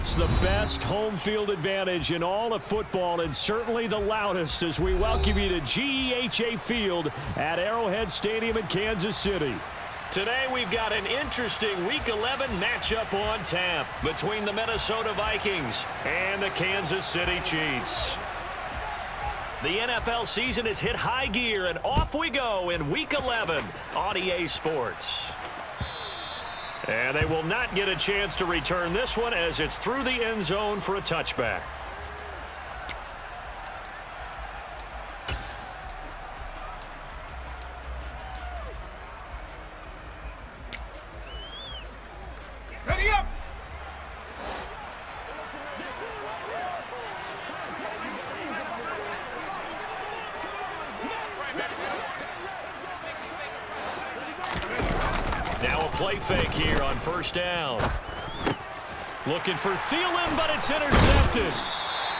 perhaps the best home field advantage in all of football, and certainly the loudest, as we welcome you to GEHA Field at Arrowhead Stadium in Kansas City. Today we've got an interesting Week 11 matchup on tap between the Minnesota Vikings and the Kansas City Chiefs. The NFL season has hit high gear, and off we go in Week 11 on EA Sports. And they will not get a chance to return this one, as it's through the end zone for a touchback. Ready up! Now a play fake here on first down. Looking for Thielen, but it's intercepted.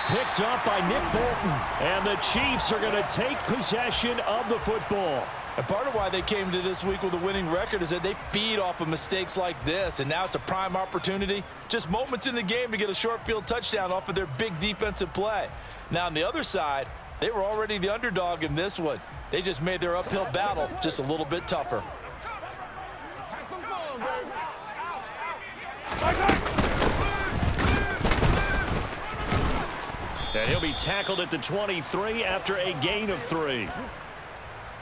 Picked up by Nick Bolton. And the Chiefs are going to take possession of the football. And part of why they came to this week with a winning record is that they feed off of mistakes like this. And now it's a prime opportunity. Just moments in the game to get a short field touchdown off of their big defensive play. Now on the other side, they were already the underdog in this one. They just made their uphill battle just a little bit tougher. And he'll be tackled at the 23 after a gain of 3.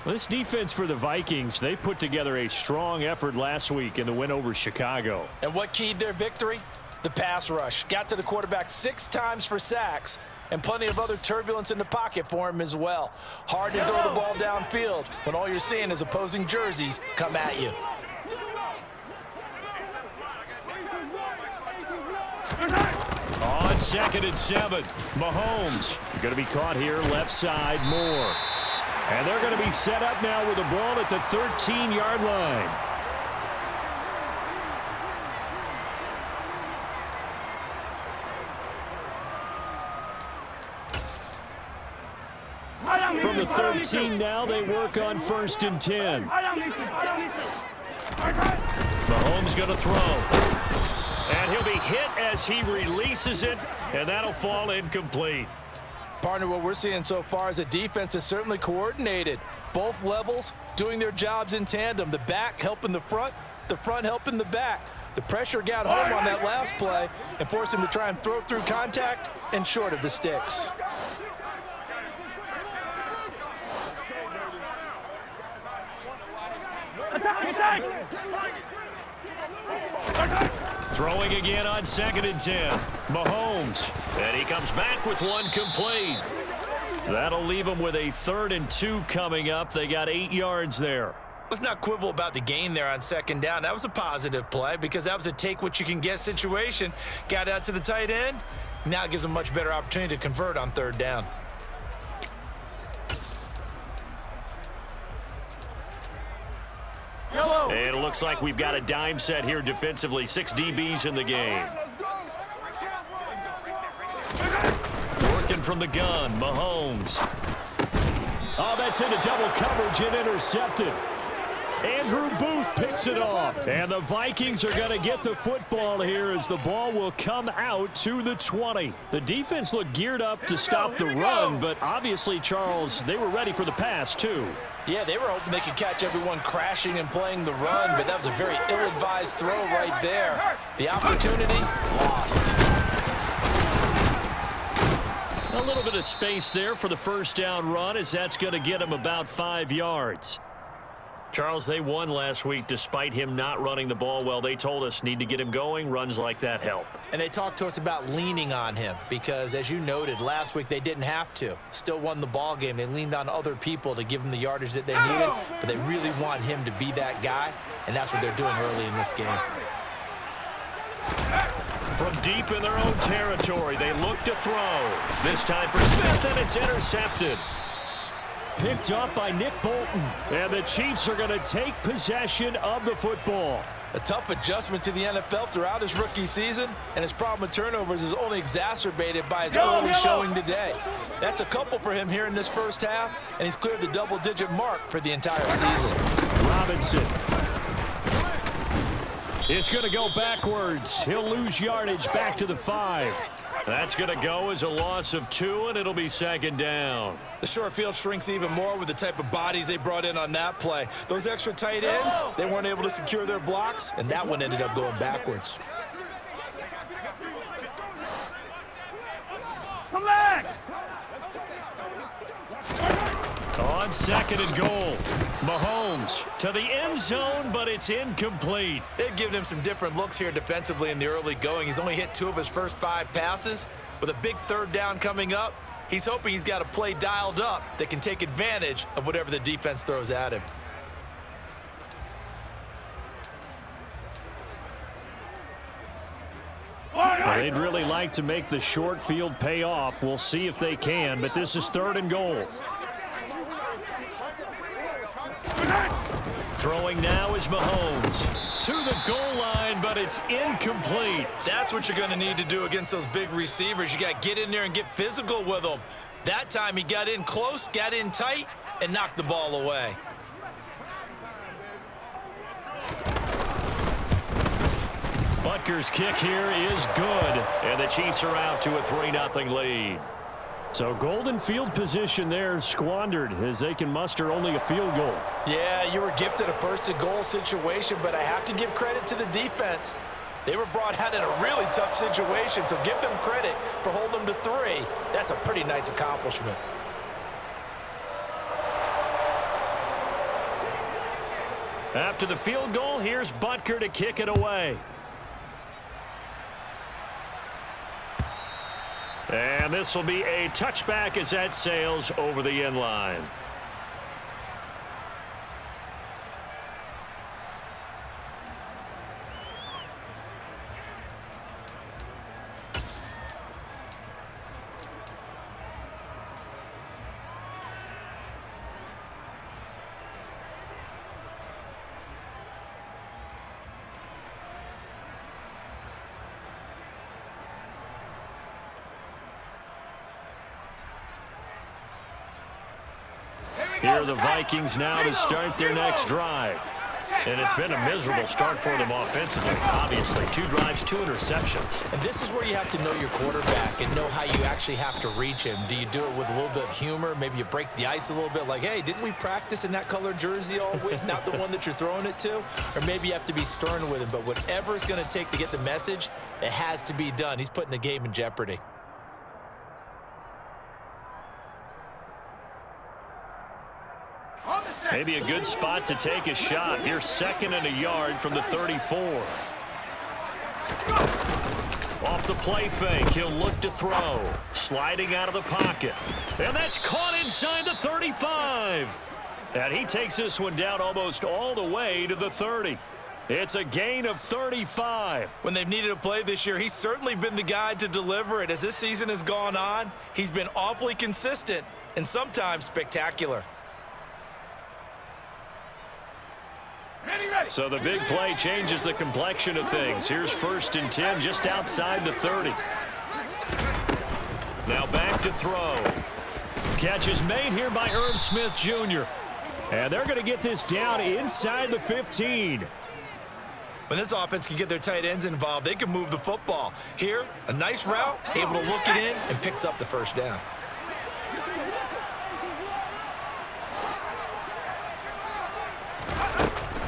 This defense for the Vikings, they put together a strong effort last week in the win over Chicago. And what keyed their victory? The pass rush. Got to the quarterback 6 times for sacks, and plenty of other turbulence in the pocket for him as well. Hard to throw the ball downfield when all you're seeing is opposing jerseys come at you. On 2nd and 7, Mahomes going to be caught here left side, Moore. And they're going to be set up now with the ball at the 13-yard line. From the 13 now, they work on 1st and 10. Mahomes going to throw. And he'll be hit as he releases it, and that'll fall incomplete. Partner, what we're seeing so far is a defense that's certainly coordinated. Both levels doing their jobs in tandem. The back helping the front helping the back. The pressure got home on that last play and forced him to try and throw through contact and short of the sticks. Throwing again on 2nd and 10. Mahomes. And he comes back with one complete. That'll leave him with a 3rd and 2 coming up. They got 8 yards there. Let's not quibble about the gain there on 2nd down. That was a positive play because that was a take-what-you-can-get situation. Got out to the tight end. Now it gives them a much better opportunity to convert on 3rd down. And it looks like we've got a dime set here defensively. 6 DBs in the game. Working from the gun, Mahomes. Oh, that's into double coverage and intercepted. Andrew Booth picks it off. And the Vikings are going to get the football here as the ball will come out to the 20. The defense looked geared up to stop the run, but obviously, Charles, they were ready for the pass, too. Yeah, they were hoping they could catch everyone crashing and playing the run, but that was a very ill-advised throw right there. The opportunity lost. A little bit of space there for the first down run, as that's going to get him about 5 yards. Charles, they won last week despite him not running the ball well. They told us need to get him going. Runs like that help. And they talked to us about leaning on him because, as you noted, last week they didn't have to. Still won the ball game. They leaned on other people to give them the yardage that they needed, but they really want him to be that guy, and that's what they're doing early in this game. From deep in their own territory, they look to throw. This time for Smith, and it's intercepted. Picked up by Nick Bolton. And the Chiefs are going to take possession of the football. A tough adjustment to the NFL throughout his rookie season, and his problem with turnovers is only exacerbated by his early showing today. That's a couple for him here in this first half, and he's cleared the double-digit mark for the entire season. Robinson. It's going to go backwards. He'll lose yardage back to the 5. That's going to go as a loss of 2, and it'll be second down. The short field shrinks even more with the type of bodies they brought in on that play. Those extra tight ends, they weren't able to secure their blocks, and that one ended up going backwards. Come back! On second and goal, Mahomes to the end zone, but it's incomplete. They've given him some different looks here defensively in the early going. He's only hit 2 of his first 5 passes. With a big third down coming up, he's hoping he's got a play dialed up that can take advantage of whatever the defense throws at him. They'd really like to make the short field pay off. We'll see if they can, but this is third and goal. Throwing now is Mahomes to the goal line, but it's incomplete. That's what you're going to need to do against those big receivers. You got to get in there and get physical with them. That time he got in close, got in tight, and knocked the ball away. Butker's kick here is good, and the Chiefs are out to a 3-0 lead. So golden field position there squandered as they can muster only a field goal. Yeah, you were gifted a first and goal situation, but I have to give credit to the defense. They were brought out in a really tough situation, so give them credit for holding them to 3. That's a pretty nice accomplishment. After the field goal, here's Butker to kick it away. And this will be a touchback as that sails over the end line. Here are the Vikings now to start their next drive. And it's been a miserable start for them offensively. Obviously, 2 drives, 2 interceptions. And this is where you have to know your quarterback and know how you actually have to reach him. Do you do it with a little bit of humor? Maybe you break the ice a little bit like, hey, didn't we practice in that color jersey all week, not the one that you're throwing it to? Or maybe you have to be stern with him. But whatever it's going to take to get the message, it has to be done. He's putting the game in jeopardy. Maybe a good spot to take a shot. Here's 2nd and a yard from the 34. Off the play fake, he'll look to throw. Sliding out of the pocket. And that's caught inside the 35. And he takes this one down almost all the way to the 30. It's a gain of 35. When they've needed a play this year, he's certainly been the guy to deliver it. As this season has gone on, he's been awfully consistent and sometimes spectacular. So the big play changes the complexion of things. Here's 1st and 10 just outside the 30. Now back to throw. Catch is made here by Irv Smith Jr. And they're going to get this down inside the 15. When this offense can get their tight ends involved, they can move the football. Here, a nice route, able to look it in, and picks up the first down.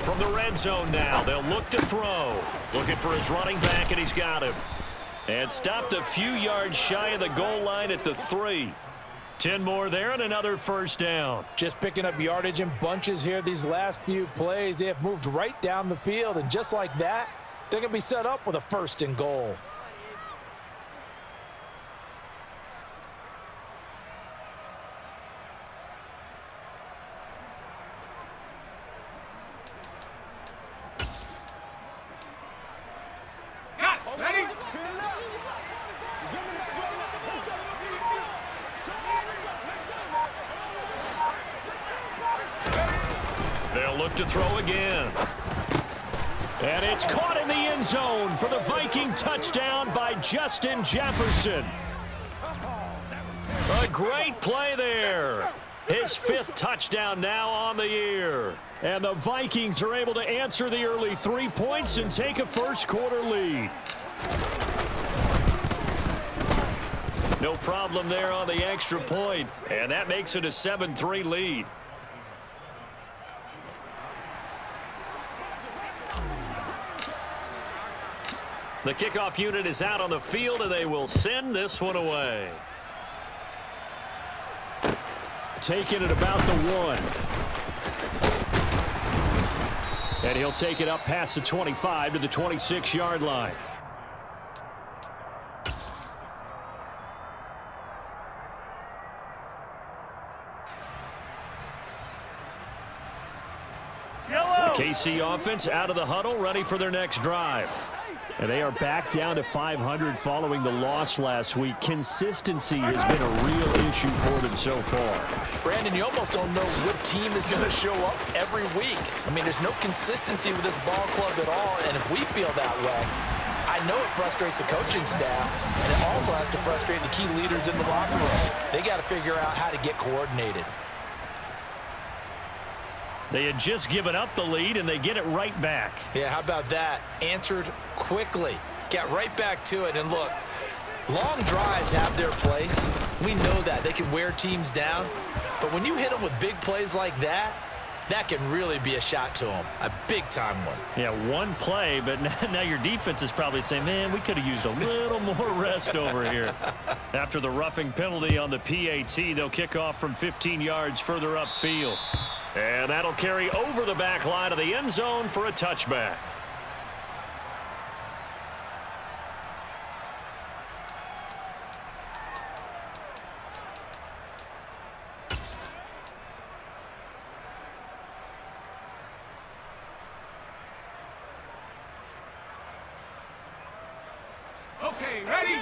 From the red zone now, they'll look to throw. Looking for his running back, and he's got him. And stopped a few yards shy of the goal line at the 3. 10 more there and another first down. Just picking up yardage in bunches here these last few plays. They have moved right down the field, and just like that, they're going to be set up with a 1st and goal. They'll look to throw again. And it's caught in the end zone for the Viking touchdown by Justin Jefferson. A great play there. His 5th touchdown now on the year. And the Vikings are able to answer the early 3 points and take a first-quarter lead. No problem there on the extra point, and that makes it a 7-3 lead. The kickoff unit is out on the field, and they will send this one away. Taking it about the 1. And he'll take it up past the 25 to the 26-yard line. KC offense out of the huddle, ready for their next drive. And they are back down to 500 following the loss last week. Consistency has been a real issue for them so far. Brandon, you almost don't know what team is going to show up every week. I mean, there's no consistency with this ball club at all, and if we feel that way, I know it frustrates the coaching staff, and it also has to frustrate the key leaders in the locker room. They got to figure out how to get coordinated. They had just given up the lead, and they get it right back. Yeah, how about that? Answered quickly. Got right back to it. And look, long drives have their place. We know that. They can wear teams down. But when you hit them with big plays like that, that can really be a shot to them. A big-time one. Yeah, one play, but now your defense is probably saying, man, we could have used a little more rest over here. After the roughing penalty on the PAT, they'll kick off from 15 yards further upfield. And that'll carry over the back line of the end zone for a touchback. Okay, ready?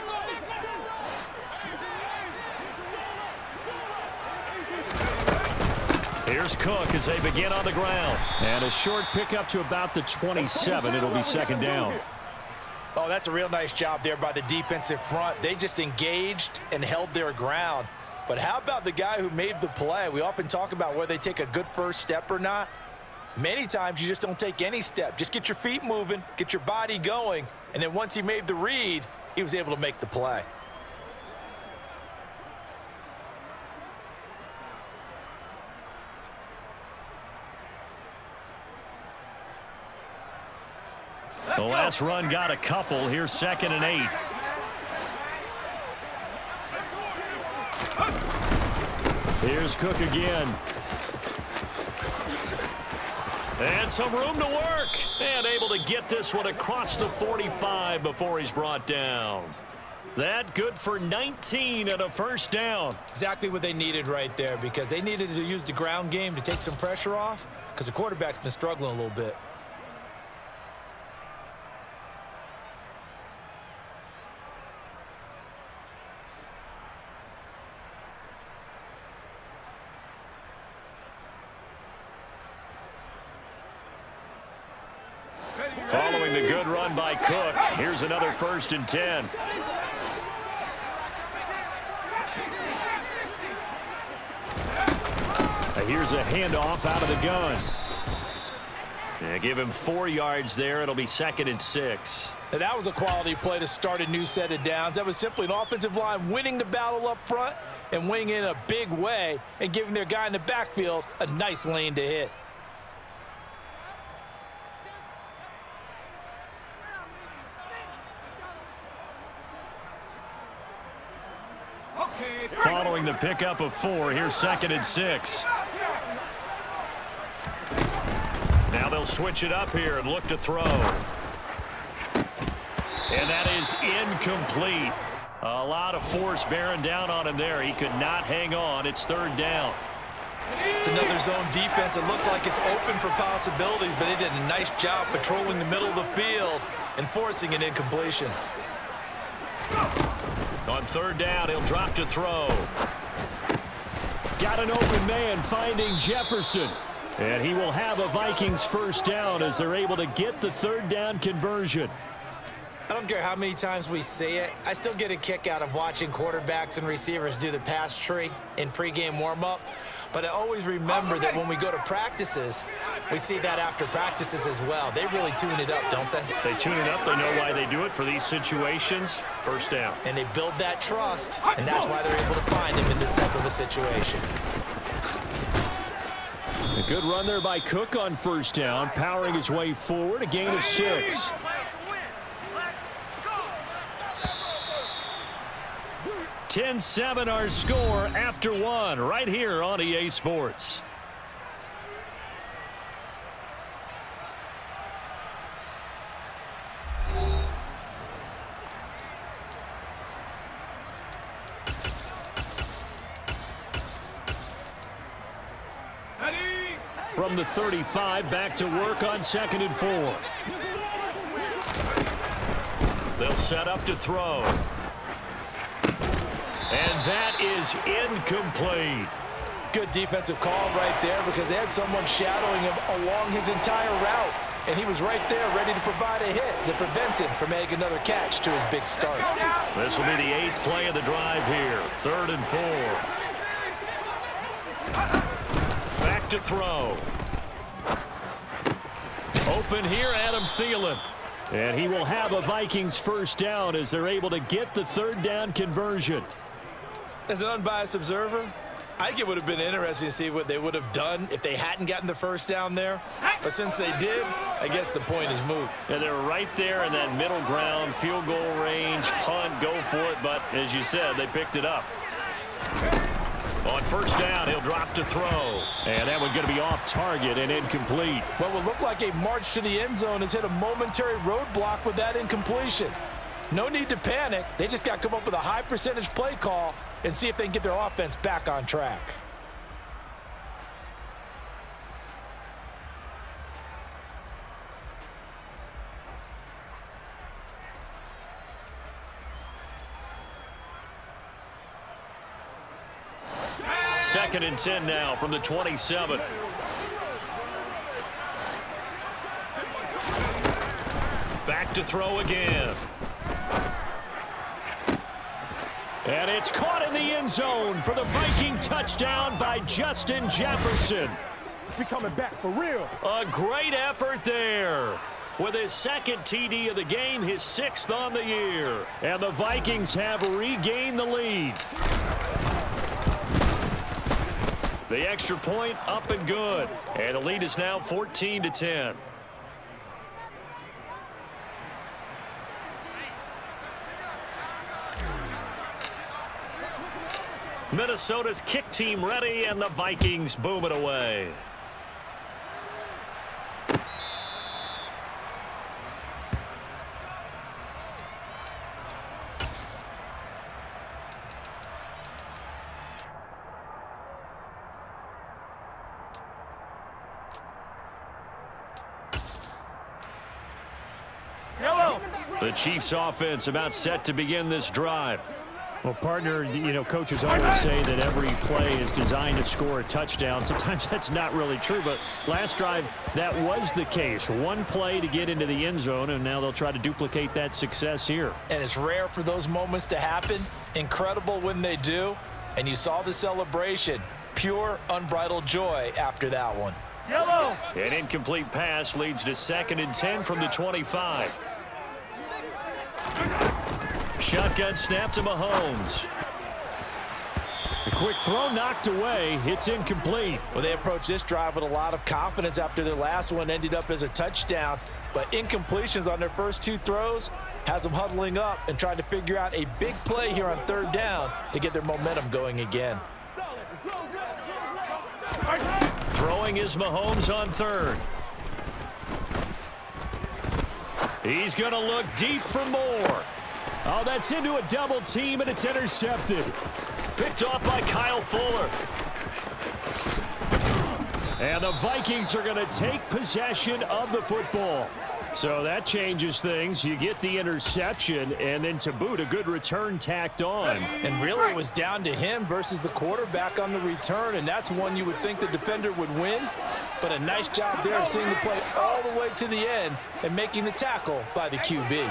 Here's Cook as they begin on the ground. And a short pickup to about the 27. It'll be second down. Oh, that's a real nice job there by the defensive front. They just engaged and held their ground. But how about the guy who made the play? We often talk about whether they take a good first step or not. Many times you just don't take any step. Just get your feet moving, get your body going, and then once he made the read, he was able to make the play. The last run got a couple. Here's 2nd and 8. Here's Cook again. And some room to work. And able to get this one across the 45 before he's brought down. That good for 19 and a first down. Exactly what they needed right there, because they needed to use the ground game to take some pressure off, because the quarterback's been struggling a little bit. Following the good run by Cook, here's another 1st and 10. Here's a handoff out of the gun. Yeah, give him 4 yards there. It'll be 2nd and 6. Now, that was a quality play to start a new set of downs. That was simply an offensive line winning the battle up front and winning in a big way and giving their guy in the backfield a nice lane to hit. Following the pickup of 4, here's 2nd and 6. Now they'll switch it up here and look to throw. And that is incomplete. A lot of force bearing down on him there. He could not hang on. It's 3rd down. It's another zone defense. It looks like it's open for possibilities, but they did a nice job patrolling the middle of the field and forcing an incompletion. On 3rd down, he'll drop to throw. Got an open man finding Jefferson. And he will have a Vikings first down as they're able to get the 3rd down conversion. I don't care how many times we say it. I still get a kick out of watching quarterbacks and receivers do the pass tree in pregame warm-up. But I always remember that when we go to practices, we see that after practices as well. They really tune it up, don't they? They tune it up. They know why they do it for these situations. First down. And they build that trust, and that's why they're able to find him in this type of a situation. A good run there by Cook on first down, powering his way forward, a gain of 6. "10-7 our score after 1 right here on EA Sports. From the 35, back to work on 2nd and 4. They'll set up to throw. And that is incomplete. Good defensive call right there because they had someone shadowing him along his entire route. And he was right there ready to provide a hit that prevents him from making another catch to his big start. This will be the 8th play of the drive here. 3rd and 4. Back to throw. Open here, Adam Thielen. And he will have a Vikings first down as they're able to get the 3rd down conversion. As an unbiased observer, I think it would have been interesting to see what they would have done if they hadn't gotten the first down there. But since they did, I guess the point is moot. And they're right there in that middle ground, field goal range, punt, go for it. But as you said, they picked it up. On first down, he'll drop to throw. And that one's going to be off target and incomplete. What will look like a march to the end zone has hit a momentary roadblock with that incompletion. No need to panic. They just got to come up with a high percentage play call and see if they can get their offense back on track. Second and 10 now from the 27. Back to throw again. And it's caught in the end zone for the Viking touchdown by Justin Jefferson. We coming back for real. A great effort there. With his 2nd TD of the game, his 6th on the year. And the Vikings have regained the lead. The extra point up and good. And the lead is now 14-10. Minnesota's kick team ready, and the Vikings boom it away. The Chiefs offense about set to begin this drive. Well, partner, coaches always say that every play is designed to score a touchdown. Sometimes that's not really true, but last drive, that was the case. One play to get into the end zone, and now they'll try to duplicate that success here. And it's rare for those moments to happen. Incredible when they do. And you saw the celebration. Pure, unbridled joy after that one. Yellow. An incomplete pass leads to 2nd and 10 from the 25. Shotgun snap to Mahomes. A quick throw knocked away. It's incomplete. Well, they approached this drive with a lot of confidence after their last one ended up as a touchdown. But incompletions on their first 2 throws has them huddling up and trying to figure out a big play here on 3rd down to get their momentum going again. Throwing is Mahomes on 3rd. He's going to look deep for more. Oh, that's into a double team, and it's intercepted. Picked off by Kyle Fuller. And the Vikings are going to take possession of the football. So that changes things. You get the interception, and then to boot, a good return tacked on. And really, it was down to him versus the quarterback on the return, and that's one you would think the defender would win. But a nice job there of seeing the play all the way to the end and making the tackle by the QB.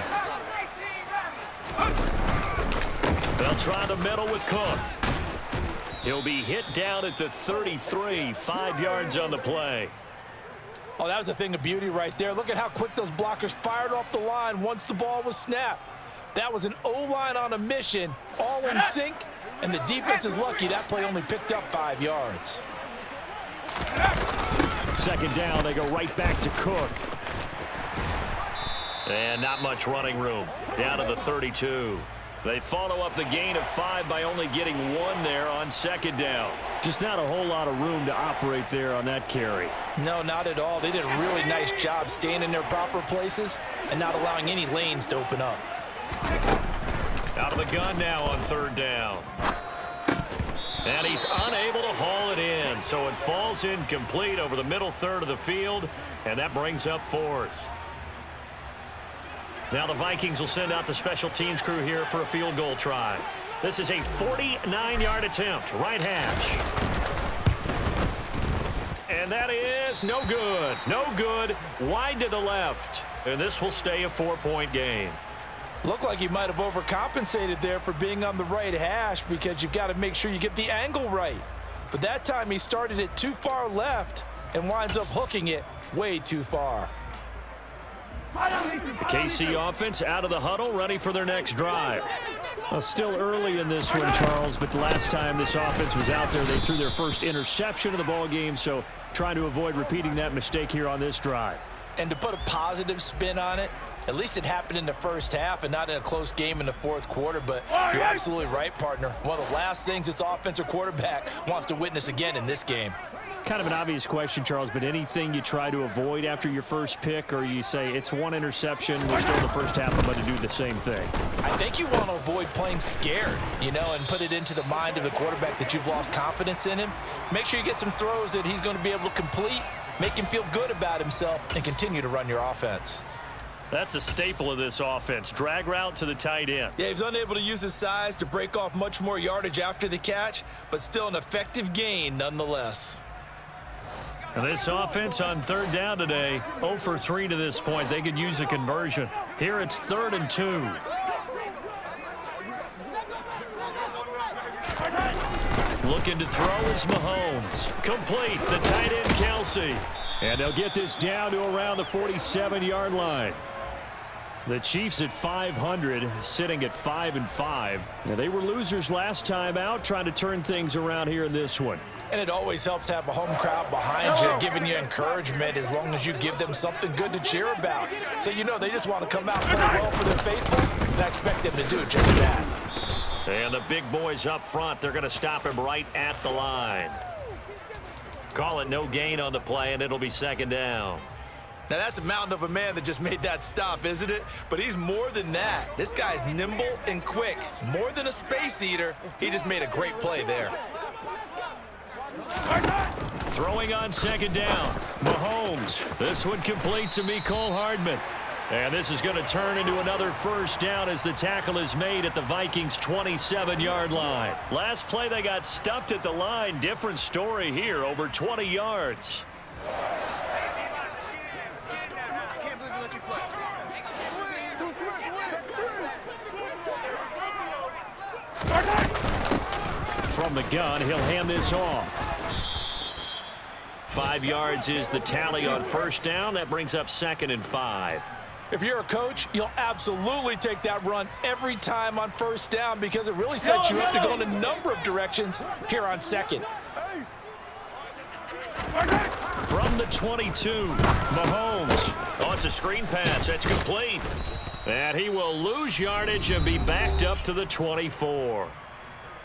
They'll try the middle with Cook. He'll be hit down at the 33, 5 yards on the play. Oh, that was a thing of beauty right there. Look at how quick those blockers fired off the line once the ball was snapped. That was an O-line on a mission, all in sync, and the defense is lucky that play only picked up 5 yards. Second down, they go right back to Cook. And not much running room. Down to the 32. They follow up the gain of 5 by only getting 1 there on second down. Just not a whole lot of room to operate there on that carry. No, not at all. They did a really nice job staying in their proper places and not allowing any lanes to open up. Out of the gun now on third down. And he's unable to haul it in, so it falls incomplete over the middle third of the field, and that brings up 4th. Now the Vikings will send out the special teams crew here for a field goal try. This is a 49-yard attempt, right hash. And that is no good. No good. Wide to the left. And this will stay a 4-point game. Looked like he might have overcompensated there for being on the right hash because you've got to make sure you get the angle right. But that time he started it too far left and winds up hooking it way too far. The KC offense out of the huddle, ready for their next drive. Well, still early in this one, Charles, but the last time this offense was out there, they threw their first interception of the ball game, so trying to avoid repeating that mistake here on this drive. And to put a positive spin on it, at least it happened in the first half and not in a close game in the fourth quarter, but you're absolutely right, partner. One of the last things this offensive quarterback wants to witness again in this game. Kind of an obvious question, Charles, but anything you try to avoid after your first pick, or you say it's one interception, we're still in the first half, I'm going to do the same thing? I think you want to avoid playing scared, and put it into the mind of the quarterback that you've lost confidence in him. Make sure you get some throws that he's going to be able to complete, make him feel good about himself, and continue to run your offense. That's a staple of this offense. Drag route to the tight end. Yeah, he was unable to use his size to break off much more yardage after the catch, but still an effective gain nonetheless. And this offense on third down today, 0 for 3 to this point. They could use a conversion. Here it's 3rd and 2. Looking to throw is Mahomes. Complete, the tight end Kelsey. And they'll get this down to around the 47-yard line. The Chiefs at 500, sitting at 5-5. Now, they were losers last time out, trying to turn things around here in this one. And it always helps to have a home crowd behind you, giving you encouragement as long as you give them something good to cheer about. So they just want to come out and play well for their faithful, and I expect them to do just that. And the big boys up front, they're going to stop him right at the line. Call it no gain on the play, and it'll be second down. Now, that's a mountain of a man that just made that stop, isn't it? But he's more than that. This guy's nimble and quick. More than a space eater, he just made a great play there. Throwing on second down, Mahomes. This one complete to Mecole Hardman. And this is going to turn into another first down as the tackle is made at the Vikings' 27-yard line. Last play, they got stuffed at the line. Different story here, over 20 yards. From the gun, he'll hand this off. 5 yards is the tally on first down. That brings up 2nd and 5. If you're a coach, you'll absolutely take that run every time on first down because it really sets you up to go in a number of directions here on second. From the 22, Mahomes. Oh, it's a screen pass. That's complete. And he will lose yardage and be backed up to the 24.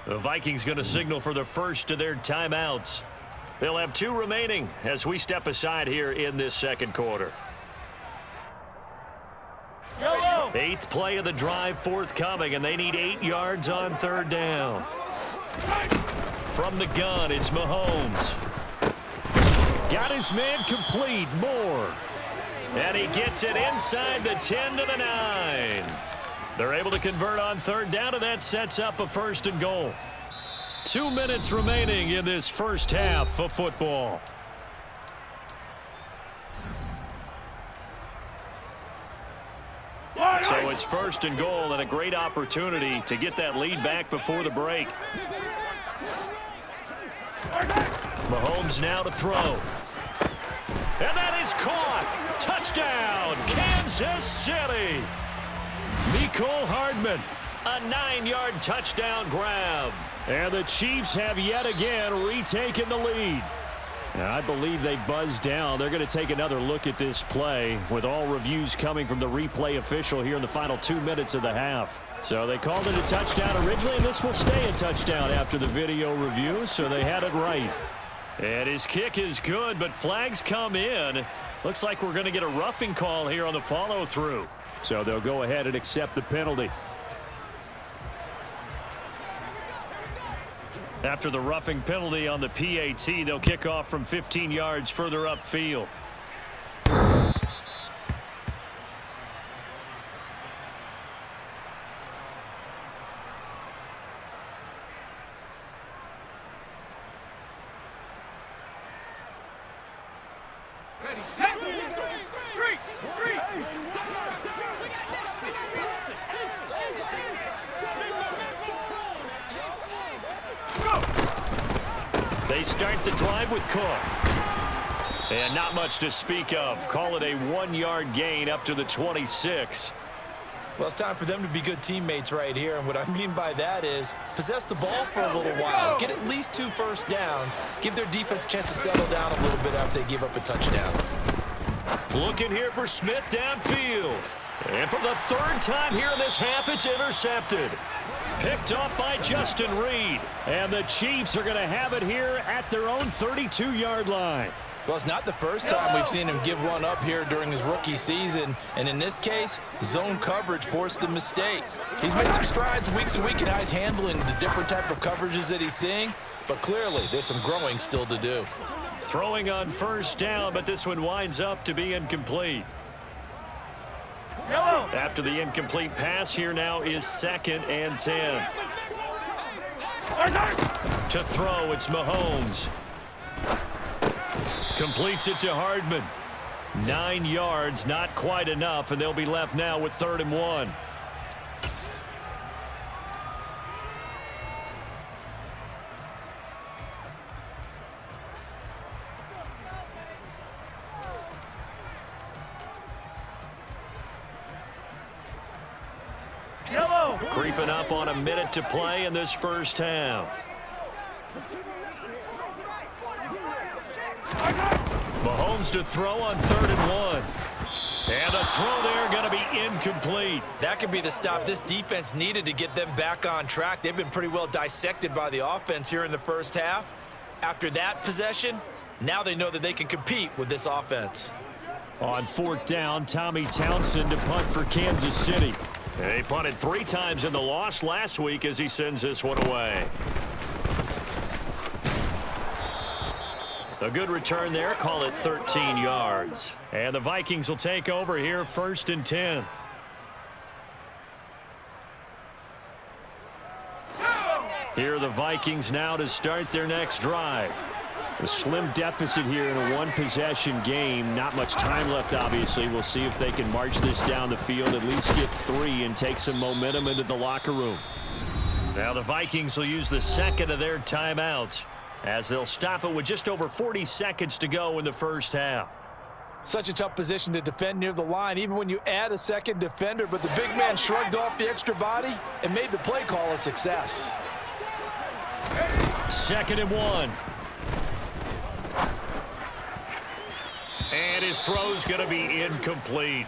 The Vikings going to signal for the first of their timeouts. They'll have 2 remaining as we step aside here in this second quarter. 8th play of the drive forthcoming, and they need 8 yards on third down. From the gun, it's Mahomes. Got his man complete, Moore. And he gets it inside the 10 to the 9. They're able to convert on third down, and that sets up a 1st and goal. 2 minutes remaining in this first half of football. So it's 1st and goal and a great opportunity to get that lead back before the break. Mahomes now to throw. And that is caught. Touchdown, Kansas City. Mecole Hardman, a 9-yard touchdown grab. And the Chiefs have yet again retaken the lead. Now, I believe they buzzed down. They're going to take another look at this play with all reviews coming from the replay official here in the final 2 minutes of the half. So they called it a touchdown originally, and this will stay a touchdown after the video review, so they had it right. And his kick is good, but flags come in. Looks like we're going to get a roughing call here on the follow-through. So they'll go ahead and accept the penalty. After the roughing penalty on the PAT, they'll kick off from 15 yards further upfield. They start the drive with Cook. And not much to speak of. Call it a 1-yard gain up to the 26. Well, it's time for them to be good teammates right here. And what I mean by that is possess the ball for a little while. Get at least 2 first downs. Give their defense a chance to settle down a little bit after they give up a touchdown. Looking here for Smith downfield. And for the 3rd time here in this half, it's intercepted. Picked off by Justin Reed. And the Chiefs are going to have it here at their own 32-yard line. Well, it's not the first time we've seen him give one up here during his rookie season. And in this case, zone coverage forced the mistake. He's made some strides week to week in how he's handling the different type of coverages that he's seeing. But clearly, there's some growing still to do. Throwing on 1st down, but this one winds up to be incomplete. After the incomplete pass, here now is 2nd and 10. To throw, it's Mahomes. Completes it to Hardman. 9 yards, not quite enough, and they'll be left now with 3rd and 1. Creeping up on a minute to play in this first half. Mahomes to throw on 3rd and 1. And the throw there going to be incomplete. That could be the stop this defense needed to get them back on track. They've been pretty well dissected by the offense here in the first half. After that possession, now they know that they can compete with this offense. On 4th down, Tommy Townsend to punt for Kansas City. They punted 3 times in the loss last week as he sends this one away. A good return there. Call it 13 yards. And the Vikings will take over here 1st and 10. Here are the Vikings now to start their next drive. A slim deficit here in a 1-possession game. Not much time left, obviously. We'll see if they can march this down the field, at least get 3 and take some momentum into the locker room. Now the Vikings will use the 2nd of their timeouts as they'll stop it with just over 40 seconds to go in the first half. Such a tough position to defend near the line, even when you add a second defender, but the big man shrugged off the extra body and made the play call a success. 2nd and 1. And his throw's going to be incomplete.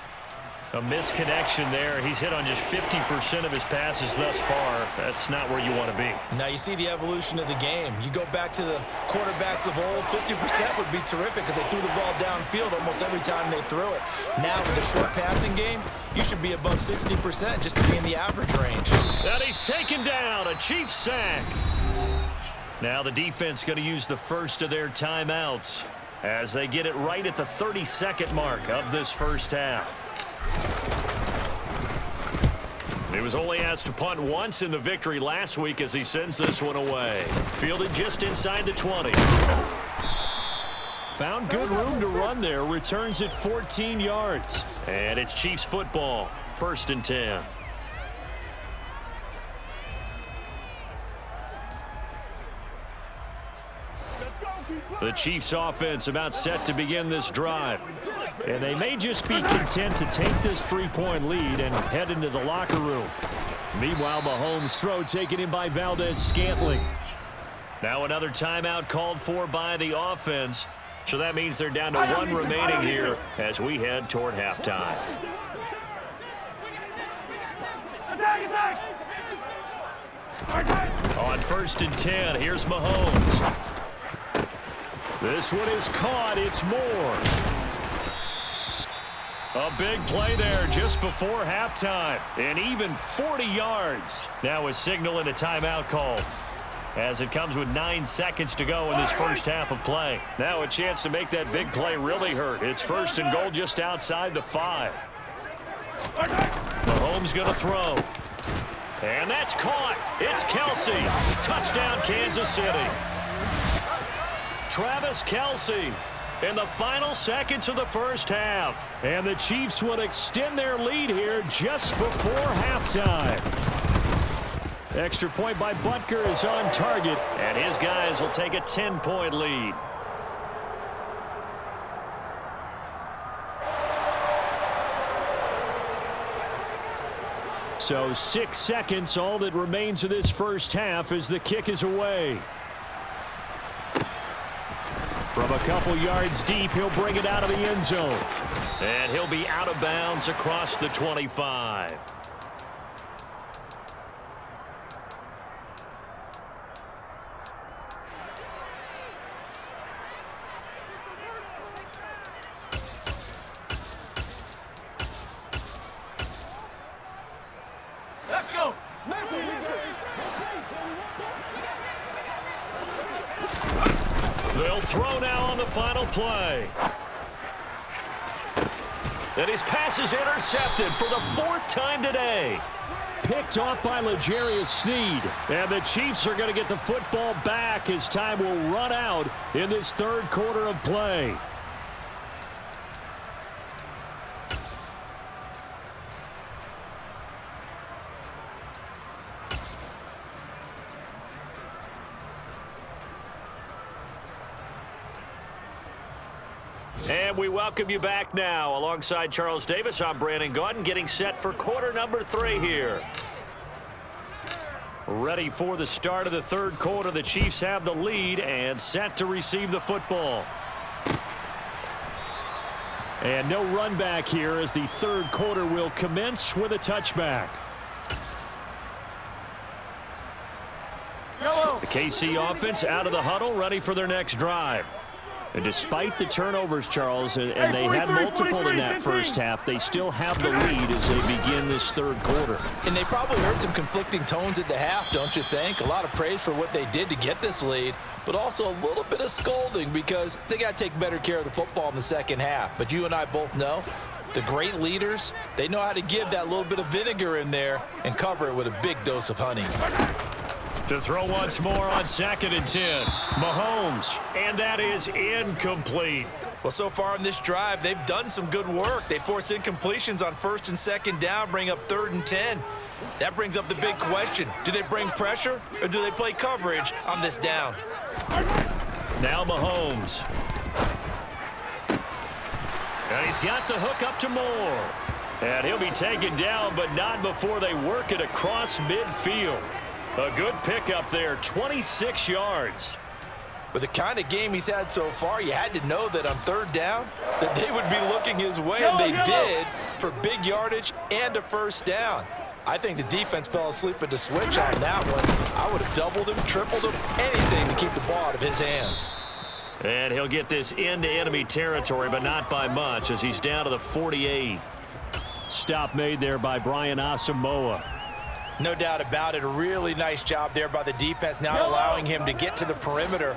A misconnection there. He's hit on just 50% of his passes thus far. That's not where you want to be. Now you see the evolution of the game. You go back to the quarterbacks of old, 50% would be terrific because they threw the ball downfield almost every time they threw it. Now with the short passing game, you should be above 60% just to be in the average range. And he's taken down. A Chiefs sack. Now the defense going to use the first of their timeouts as they get it right at the 30-second mark of this first half. He was only asked to punt once in the victory last week as he sends this one away. Fielded just inside the 20. Found good room to run there. Returns it 14 yards. And it's Chiefs football. 1st and 10. Let's go, keep playing. The Chiefs offense about set to begin this drive. And they may just be content to take this 3-point lead and head into the locker room. Meanwhile, Mahomes' throw taken in by Valdez-Scantling. Now another timeout called for by the offense. So that means they're down to one remaining here as we head toward halftime. On 1st and 10, here's Mahomes. This one is caught. It's Moore. A big play there just before halftime. And even 40 yards. Now a signal and a timeout call, as it comes with 9 seconds to go in this first half of play. Now a chance to make that big play really hurt. It's 1st and goal just outside the 5. Mahomes going to throw. And that's caught. It's Kelsey. Touchdown, Kansas City. Travis Kelsey in the final seconds of the first half. And the Chiefs will extend their lead here just before halftime. Extra point by Butker is on target. And his guys will take a 10-point lead. So 6 seconds, all that remains of this first half as the kick is away. From a couple yards deep, he'll bring it out of the end zone. And he'll be out of bounds across the 25. Let's go. They'll throw now on the final play. And his pass is intercepted for the 4th time today. Picked off by L'Jarius Sneed. And the Chiefs are going to get the football back as time will run out in this 3rd quarter of play. And we welcome you back now. Alongside Charles Davis, I'm Brandon Gaudin, getting set for quarter number 3 here. Ready for the start of the 3rd quarter. The Chiefs have the lead and set to receive the football. And no run back here as the 3rd quarter will commence with a touchback. The KC offense out of the huddle, ready for their next drive. And despite the turnovers, Charles, and they had multiple in that first half, they still have the lead as they begin this 3rd quarter. And they probably heard some conflicting tones at the half, don't you think? A lot of praise for what they did to get this lead, but also a little bit of scolding because they got to take better care of the football in the second half. But you and I both know the great leaders, they know how to give that little bit of vinegar in there and cover it with a big dose of honey. To throw once more on 2nd and 10. Mahomes, and that is incomplete. Well, so far in this drive, they've done some good work. They force incompletions on 1st and 2nd down, bring up 3rd and 10. That brings up the big question. Do they bring pressure or do they play coverage on this down? Now Mahomes. And he's got the hook up to Moore. And he'll be taken down, but not before they work it across midfield. A good pickup there, 26 yards. With the kind of game he's had so far, you had to know that on 3rd down that they would be looking his way, and they did for big yardage and a 1st down. I think the defense fell asleep at the switch on that one. I would have doubled him, tripled him, anything to keep the ball out of his hands. And he'll get this into enemy territory, but not by much as he's down to the 48. Stop made there by Brian Asamoah. No doubt about it. A really nice job there by the defense, not allowing him to get to the perimeter.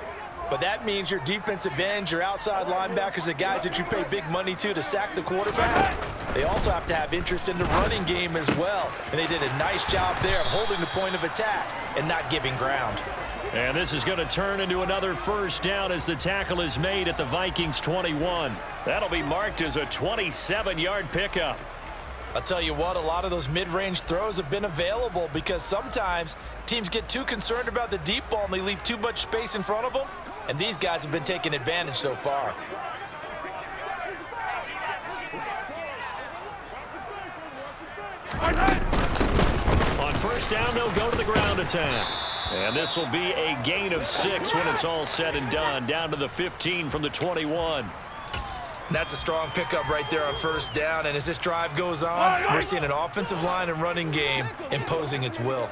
But that means your defensive ends, your outside linebackers, the guys that you pay big money to sack the quarterback, they also have to have interest in the running game as well. And they did a nice job there of holding the point of attack and not giving ground. And this is going to turn into another 1st down as the tackle is made at the Vikings 21. That'll be marked as a 27-yard pickup. I'll tell you what, a lot of those mid-range throws have been available, because sometimes teams get too concerned about the deep ball and they leave too much space in front of them. and these guys have been taking advantage so far. On first down, they'll go to the ground attack. And this will be a gain of 6 when it's all said and done, down to the 15 from the 21. That's a strong pickup right there on first down, and as this drive goes on, we're seeing an offensive line and running game imposing its will.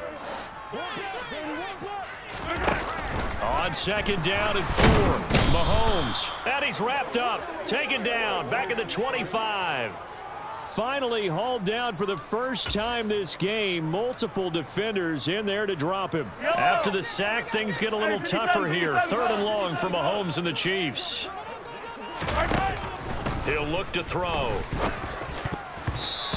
On second down and 4, Mahomes. And he's wrapped up, taken down, back at the 25. Finally hauled down for the first time this game. Multiple defenders in there to drop him. After the sack, things get a little tougher here. 3rd and long for Mahomes and the Chiefs. He'll look to throw.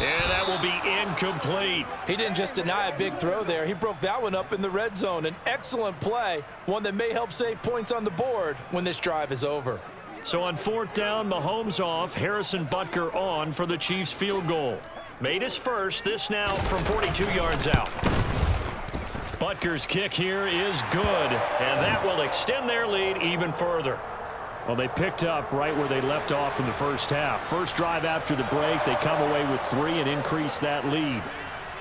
And that will be incomplete. He didn't just deny a big throw there. He broke that one up in the red zone. An excellent play, one that may help save points on the board when this drive is over. So on 4th down, Mahomes off, Harrison Butker on for the Chiefs field goal. Made his first, this now from 42 yards out. Butker's kick here is good, and that will extend their lead even further. Well, they picked up right where they left off in the first half. First drive after the break, they come away with 3 and increase that lead.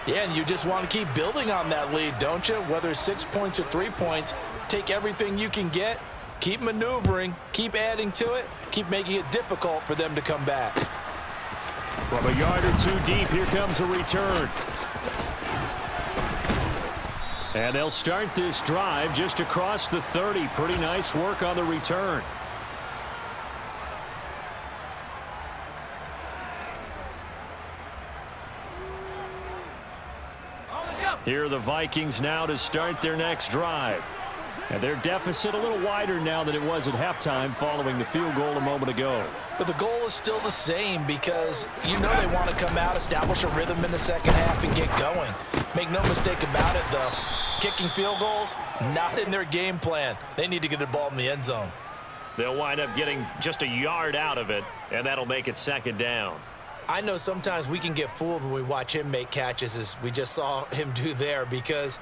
Yeah, and you just want to keep building on that lead, don't you? Whether it's 6 points or 3 points, take everything you can get. Keep maneuvering, keep adding to it, keep making it difficult for them to come back. From a yard or 2 deep, here comes a return. And they'll start this drive just across the 30. Pretty nice work on the return. Here are the Vikings now to start their next drive. And their deficit a little wider now than it was at halftime following the field goal a moment ago. But the goal is still the same because you know they want to come out, establish a rhythm in the second half, and get going. Make no mistake about it, though. Kicking field goals, not in their game plan. They need to get the ball in the end zone. They'll wind up getting just a yard out of it, and that'll make it 2nd down. I know sometimes we can get fooled when we watch him make catches, as we just saw him do there, because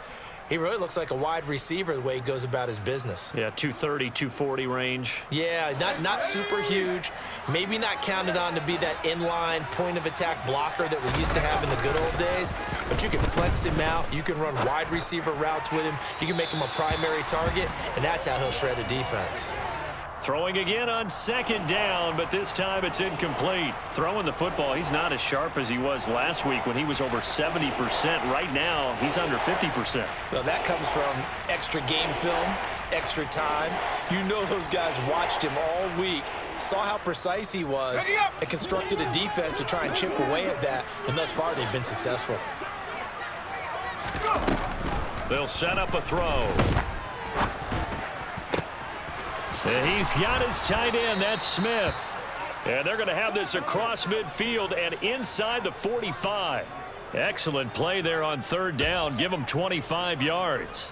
he really looks like a wide receiver the way he goes about his business. Yeah, 230, 240 range. Yeah, not super huge. Maybe not counted on to be that inline point-of-attack blocker that we used to have in the good old days. But you can flex him out. You can run wide receiver routes with him. You can make him a primary target, and that's how he'll shred a defense. Throwing again on 2nd down, but this time it's incomplete. Throwing the football, he's not as sharp as he was last week when he was over 70%. Right now, he's under 50%. Well, that comes from extra game film, extra time. You know those guys watched him all week, saw how precise he was, and constructed a defense to try and chip away at that, and thus far they've been successful. They'll set up a throw. And he's got his tight end, that's Smith. And they're going to have this across midfield and inside the 45. Excellent play there on 3rd down. Give them 25 yards.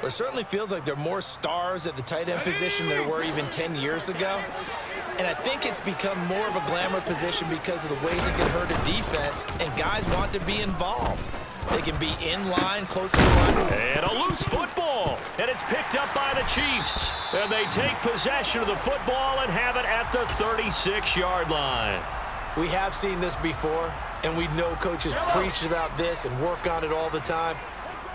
It certainly feels like there are more stars at the tight end position than there were even 10 years ago. And I think it's become more of a glamour position because of the ways it can hurt a defense, and guys want to be involved. They can be in line, close to the line. And a loose football. And it's picked up by the Chiefs. And they take possession of the football and have it at the 36-yard line. We have seen this before, and we know coaches preach about this and work on it all the time.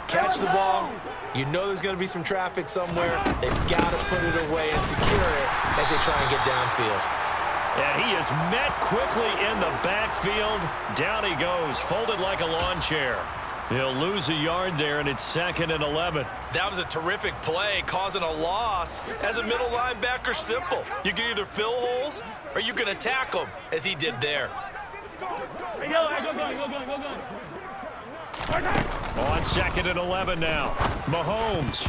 Catch the ball. You know there's going to be some traffic somewhere. They've got to put it away and secure it as they try and get downfield. And he is met quickly in the backfield. Down he goes, folded like a lawn chair. He'll lose a yard there, and it's 2nd and 11. That was a terrific play, causing a loss. As a middle linebacker, simple. You can either fill holes or you can attack them, as he did there. On 2nd and 11 now. Mahomes.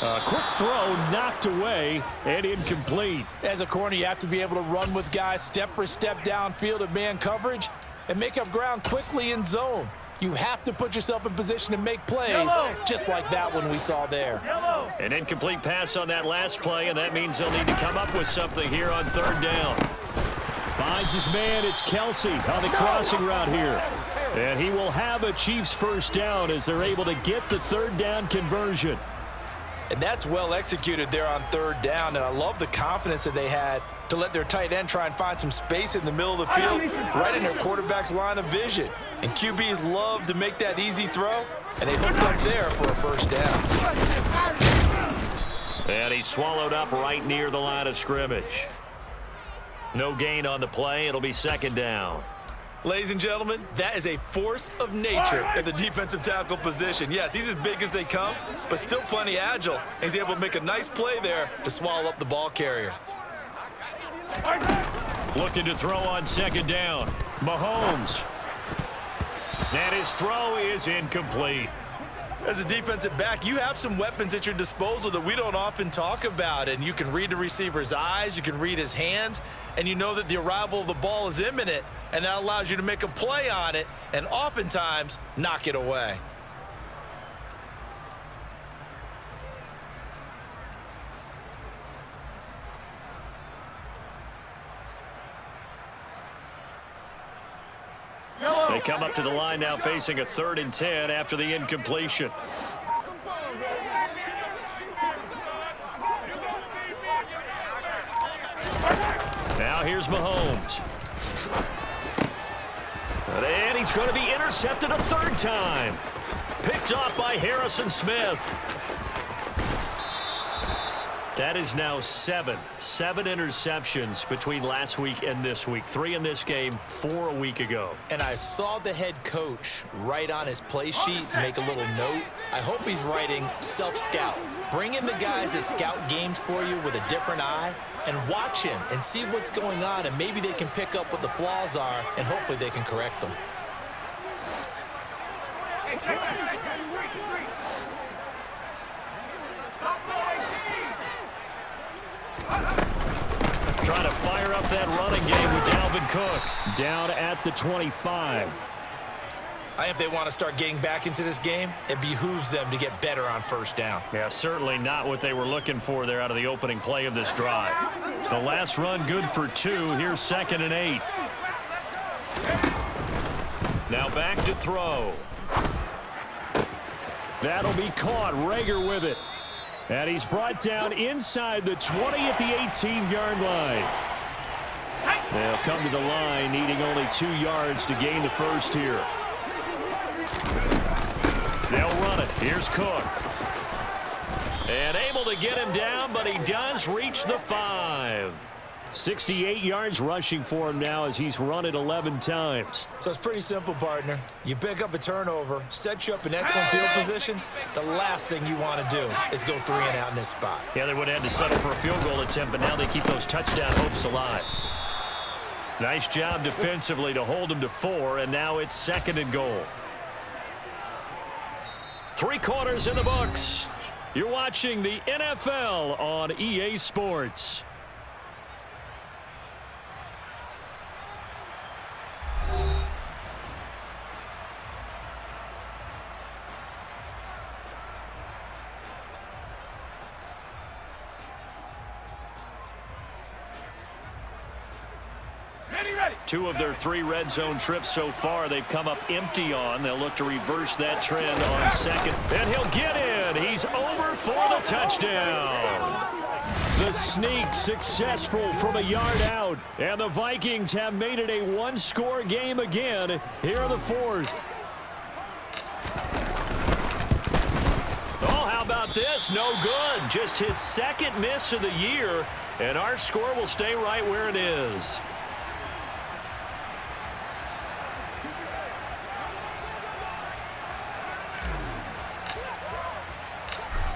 A quick throw knocked away and incomplete. As a corner, you have to be able to run with guys step for step downfield at man coverage and make up ground quickly in zone. You have to put yourself in position to make plays, just like that one we saw there. An incomplete pass on that last play, and that means they'll need to come up with something here on 3rd down. Finds his man, it's Kelsey on the crossing route here. And he will have a Chiefs 1st down as they're able to get the 3rd down conversion. And that's well executed there on third down. And I love the confidence that they had to let their tight end try and find some space in the middle of the field, right in their quarterback's line of vision. And QBs love to make that easy throw, and they hooked up there for a first down. And he's swallowed up right near the line of scrimmage. No gain on the play. It'll be second down. Ladies and gentlemen, that is a force of nature at the defensive tackle position. Yes, he's as big as they come, but still plenty agile. He's able to make a nice play there to swallow up the ball carrier. Looking to throw on second down. Mahomes. And his throw is incomplete. As a defensive back, you have some weapons at your disposal that we don't often talk about, and you can read the receiver's eyes, you can read his hands, and you know that the arrival of the ball is imminent, and that allows you to make a play on it and oftentimes knock it away. They come up to the line now facing a 3rd and 10 after the incompletion. Now here's Mahomes. And he's going to be intercepted a 3rd time. Picked off by Harrison Smith. That is now 7 interceptions between last week and this week. 3 in this game, 4 a week ago. And I saw the head coach write on his play sheet, make a little note. I hope he's writing self-scout. Bring in the guys that scout games for you with a different eye and watch him and see what's going on, and maybe they can pick up what the flaws are, and hopefully they can correct them. Trying to fire up that running game with Dalvin Cook. Down at the 25. I think if they want to start getting back into this game, it behooves them to get better on first down. Yeah, certainly not what they were looking for there out of the opening play of this drive. The last run good for 2. Here's 2nd and 8. Now back to throw. That'll be caught. Rager with it. And he's brought down inside the 20 at the 18-yard line. They'll come to the line needing only 2 yards to gain the first here. They'll run it. Here's Cook. And able to get him down, but he does reach the 5. 68 yards rushing for him now as he's run it 11 times. So it's pretty simple, partner. You pick up a turnover, set you up in excellent field position. The last thing you want to do is go 3 and out in this spot. Yeah, they would have had to settle for a field goal attempt, but now they keep those touchdown hopes alive. Nice job defensively to hold them to 4, and now it's 2nd and goal. 3 quarters in the books. You're watching the NFL on EA Sports. Ready. 2 of their 3 red zone trips so far they've come up empty on. They'll look to reverse that trend on 2nd. And he'll get in. He's over for the touchdown. The sneak successful from a yard out. And the Vikings have made it a 1-score game again here in the 4th. Oh, how about this? No good. Just his 2nd miss of the year. And our score will stay right where it is.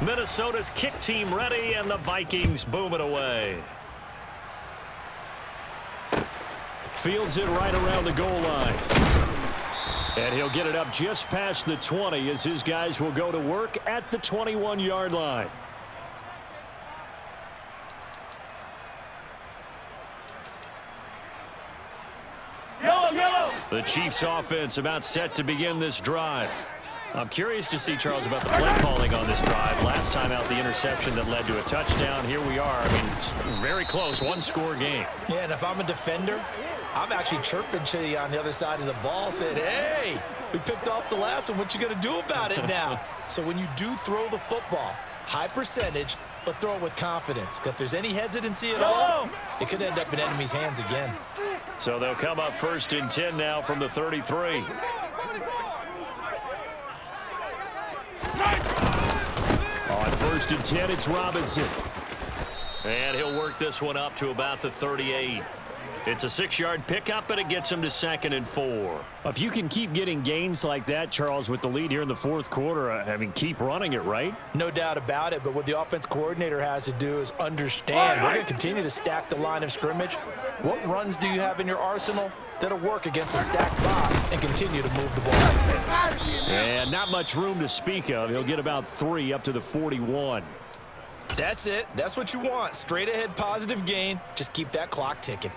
Minnesota's kick team ready, and the Vikings boom it away. Fields it right around the goal line. And he'll get it up just past the 20 as his guys will go to work at the 21-yard line. The Chiefs offense about set to begin this drive. I'm curious to see, Charles, about the play calling on this drive. Last time out, the interception that led to a touchdown. Here we are. I mean, it's very close, 1-score game. Yeah, and if I'm a defender, I'm actually chirping to you on the other side of the ball, saying, hey, we picked off the last one. What you going to do about it now? So when you do throw the football, High percentage, but throw it with confidence. Because if there's any hesitancy at all, it could end up in enemy's hands again. So they'll come up 1st and 10 now from the 33. On 1st and 10, it's Robinson. And he'll work this one up to about the 38. It's a 6-yard pickup, and it gets him to 2nd and 4. If you can keep getting gains like that, Charles, with the lead here in the 4th quarter, I mean, keep running it, right? No doubt about it, but what the offense coordinator has to do is understand they're going to continue to stack the line of scrimmage. What runs do you have in your arsenal that'll work against a stacked box and continue to move the ball? And not much room to speak of. He'll get about 3 up to the 41. That's it. That's what you want. Straight ahead positive gain. Just keep that clock ticking.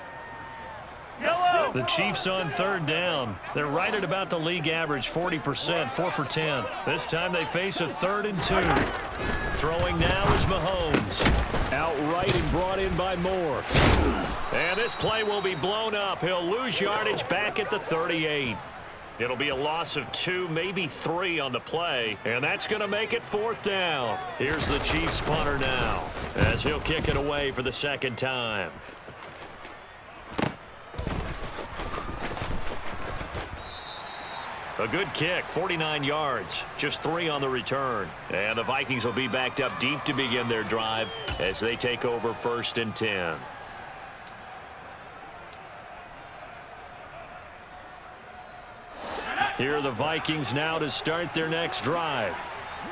The Chiefs on 3rd down. They're right at about the league average, 40%, 4 for 10. This time they face a 3rd and 2. Throwing now is Mahomes. Outright and brought in by Moore. And this play will be blown up. He'll lose yardage back at the 38. It'll be a loss of 2, maybe 3 on the play, and that's going to make it 4th down. Here's the Chiefs punter now, as he'll kick it away for the 2nd time. A good kick, 49 yards, just 3 on the return. And the Vikings will be backed up deep to begin their drive as they take over 1st and 10. Here are the Vikings now to start their next drive.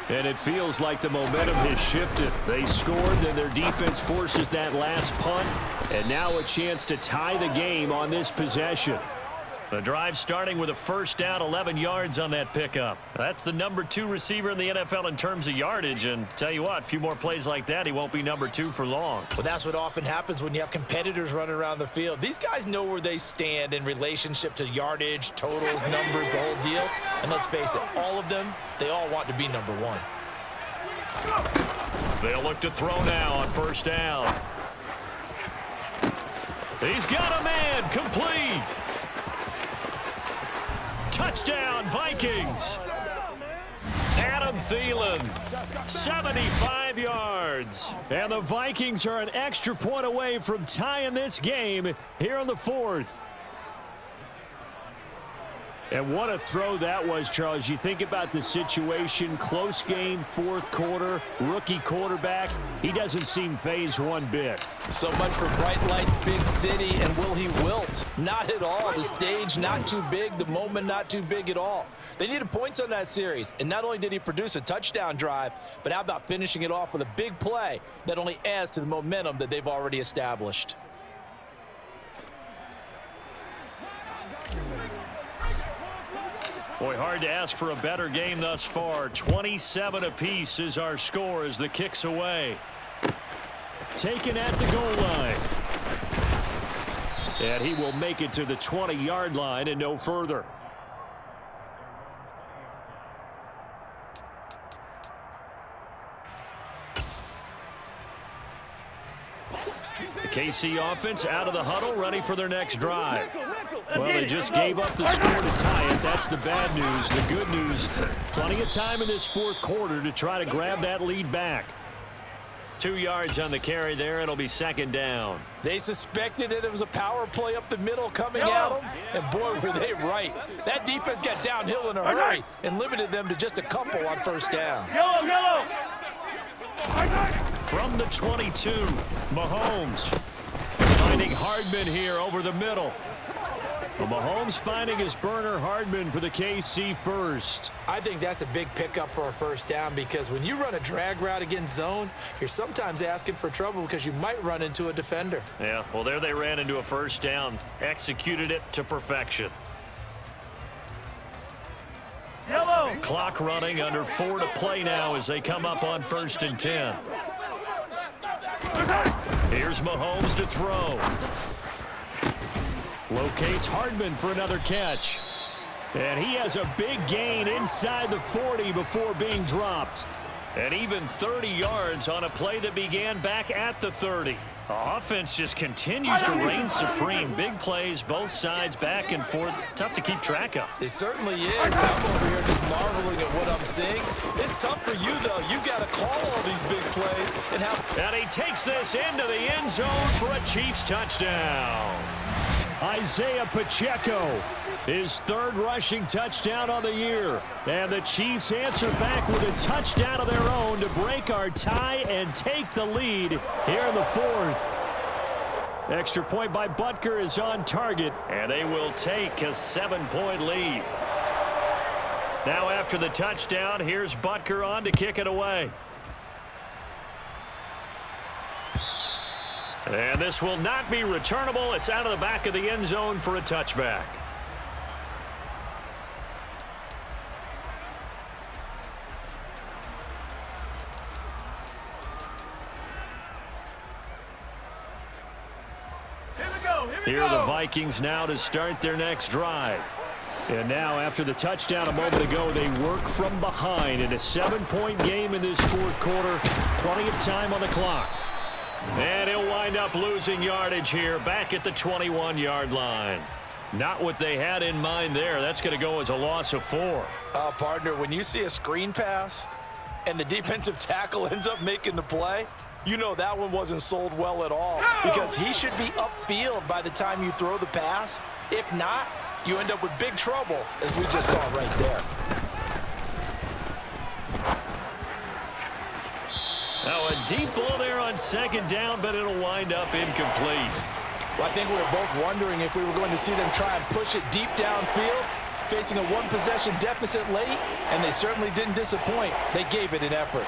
And it feels like the momentum has shifted. They scored, then their defense forces that last punt. And now a chance to tie the game on this possession. The drive starting with a 1st down, 11 yards on that pickup. That's the number 2 receiver in the NFL in terms of yardage. And tell you what, a few more plays like that, he won't be number 2 for long. Well, that's what often happens when you have competitors running around the field. These guys know where they stand in relationship to yardage, totals, numbers, the whole deal. And let's face it, all of them, they all want to be number 1. They'll look to throw now on 1st down. He's got a man, complete. Touchdown, Vikings. Adam Thielen, 75 yards. And the Vikings are an extra point away from tying this game here in the 4th. And what a throw that was, Charles. You think about the situation, close game, 4th quarter, rookie quarterback. He doesn't seem phased one bit. So much for bright lights, big city, and will he wilt? Not at all. The stage not too big, the moment not too big at all. They needed points on that series, and not only did he produce a touchdown drive, but how about finishing it off with a big play that only adds to the momentum that they've already established. Boy, hard to ask for a better game thus far. 27 apiece is our score as the kick's away. Taken at the goal line. And he will make it to the 20-yard line and no further. The KC offense out of the huddle, ready for their next drive. Well, they just gave up the score to tie it. That's the bad news. The good news, plenty of time in this 4th quarter to try to grab that lead back. 2 yards on the carry there. It'll be 2nd down. They suspected it was a power play up the middle coming at them, and boy, were they right. That defense got downhill in a hurry and limited them to just a couple on 1st down. From the 22, Mahomes finding Hardman here over the middle. Well, Mahomes finding his burner, Hardman, for the KC first. I think that's a big pickup for a 1st down because when you run a drag route against zone, you're sometimes asking for trouble because you might run into a defender. Yeah, well, there they ran into a 1st down, executed it to perfection. Yellow. Clock running, under 4 to play now as they come up on 1st and 10. Here's Mahomes to throw. Locates Hardman for another catch. And he has a big gain inside the 40 before being dropped. And even 30 yards on a play that began back at the 30. Offense just continues to reign supreme. Big plays, both sides, back and forth. Tough to keep track of. It certainly is. I'm over here just marveling at what I'm seeing. It's tough for you, though. you got to call all these big plays and have... And he takes this into the end zone for a Chiefs touchdown. Isaiah Pacheco, his third rushing touchdown on the year. And the Chiefs answer back with a touchdown of their own to break our tie and take the lead here in the fourth. Extra point by Butker is on target, and they will take a 7-point lead. Now after the touchdown, here's Butker on to kick it away. And this will not be returnable. It's out of the back of the end zone for a touchback. Here are the Vikings now to start their next drive. And now after the touchdown a moment ago, they work from behind in a 7-point game in this fourth quarter. Plenty of time on the clock. And he'll wind up losing yardage here back at the 21-yard line. Not what they had in mind there. That's going to go as a loss of 4. Partner, when you see a screen pass and the defensive tackle ends up making the play, you know that one wasn't sold well at all, because he should be upfield by the time you throw the pass. If not, you end up with big trouble, as we just saw right there. Now a deep ball there on second down, but it'll wind up incomplete. Well, I think we were both wondering if we were going to see them try and push it deep downfield, facing a one-possession deficit late, and they certainly didn't disappoint. They gave it an effort.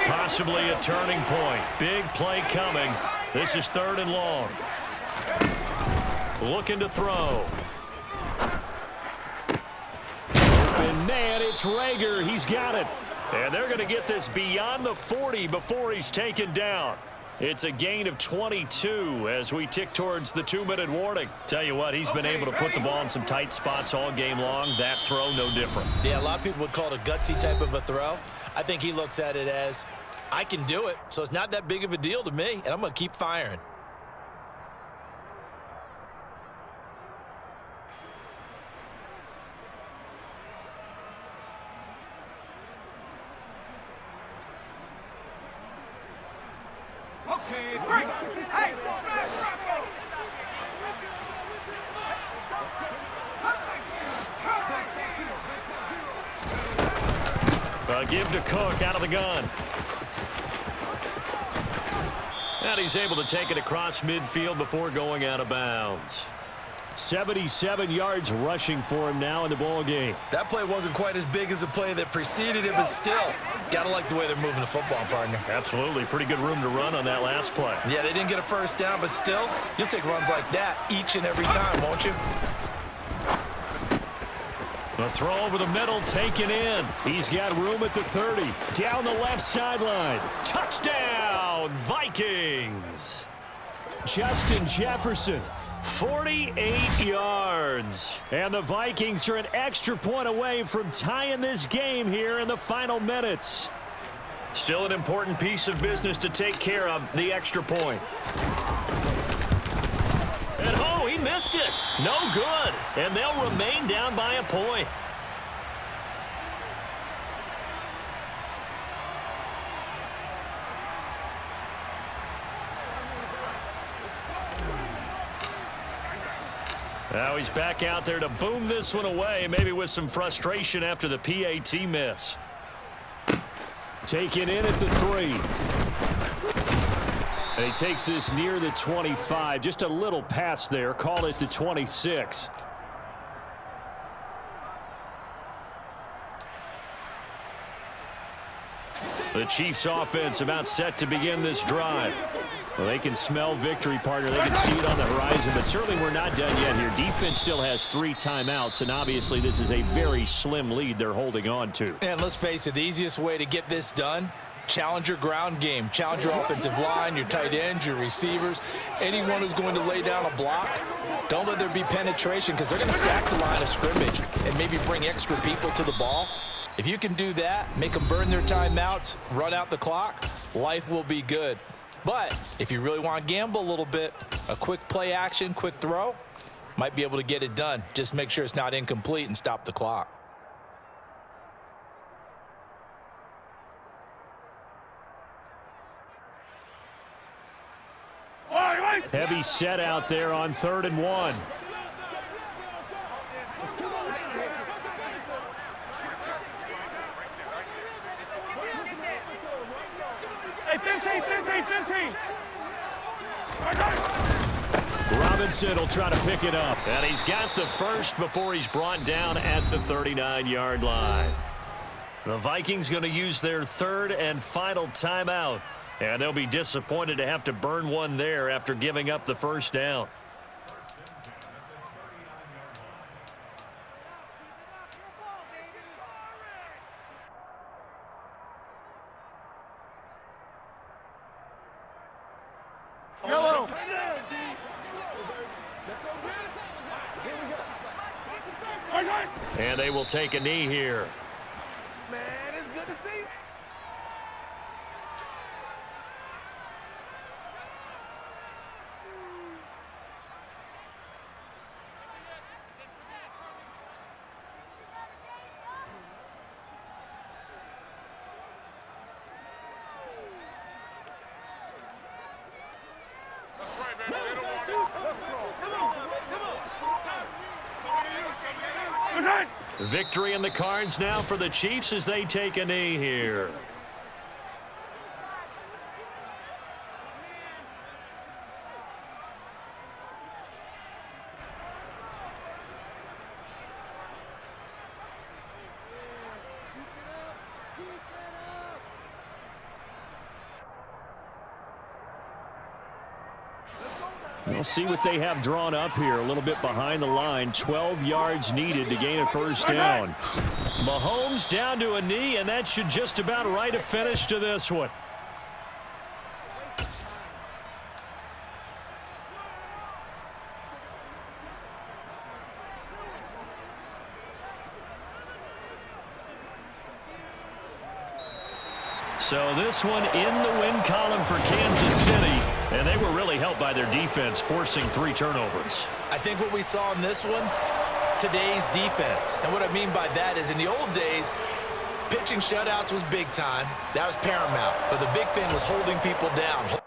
Possibly a turning point. Big play coming. This is 3rd and long. Looking to throw. Open man, it's Rager. He's got it. And they're going to get this beyond the 40 before he's taken down. It's a gain of 22 as we tick towards the 2-minute warning. Tell you what, he's been able to put the ball in some tight spots all game long. That throw, no different. Yeah, a lot of people would call it a gutsy type of a throw. I think he looks at it as, I can do it, so it's not that big of a deal to me, and I'm going to keep firing. Give to Cook out of the gun. And he's able to take it across midfield before going out of bounds. 77 yards rushing for him now in the ball game. That play wasn't quite as big as the play that preceded it, but still, gotta like the way they're moving the football, partner. Absolutely. Pretty good room to run on that last play. Yeah, they didn't get a first down, but still, you'll take runs like that each and every time, won't you? The throw over the middle taken in. He's got room at the 30. Down the left sideline. Touchdown, Vikings. Justin Jefferson, 48 yards. And the Vikings are an extra point away from tying this game here in the final minutes. Still an important piece of business to take care of, the extra point. And oh, he missed it. No good. And they'll remain down by a point. Now he's back out there to boom this one away, maybe with some frustration after the PAT miss. Taken in at the 3. And he takes this near the 25. Just a little pass there. Call it the 26. The Chiefs offense about set to begin this drive. Well, they can smell victory, partner. They can see it on the horizon, but certainly we're not done yet here. Defense still has 3 timeouts, and obviously this is a very slim lead they're holding on to. And let's face it, the easiest way to get this done, challenge your ground game. Challenge your offensive line, your tight ends, your receivers, anyone who's going to lay down a block. Don't let there be penetration, because they're going to stack the line of scrimmage and maybe bring extra people to the ball. If you can do that, make them burn their timeouts, run out the clock, life will be good. But if you really want to gamble a little bit, a quick play action, quick throw, might be able to get it done. Just make sure it's not incomplete and stop the clock. Heavy set out there on 3rd and 1. Hey, 15. Robinson will try to pick it up. And he's got the first before he's brought down at the 39-yard line. The Vikings going to use their 3rd and final timeout. And they'll be disappointed to have to burn one there after giving up the first down. Yellow. And they will take a knee here. Man, it's good to see you. That's right, baby. They don't want it. Victory in the cards now for the Chiefs as they take a knee here. We'll see what they have drawn up here. A little bit behind the line. 12 yards needed to gain a first down. Mahomes down to a knee, and that should just about write a finish to this one. So this one in the win column for Kansas City. And they were really helped by their defense, forcing 3 turnovers. I think what we saw in this one, today's defense. And what I mean by that is in the old days, pitching shutouts was big time. That was paramount. But the big thing was holding people down.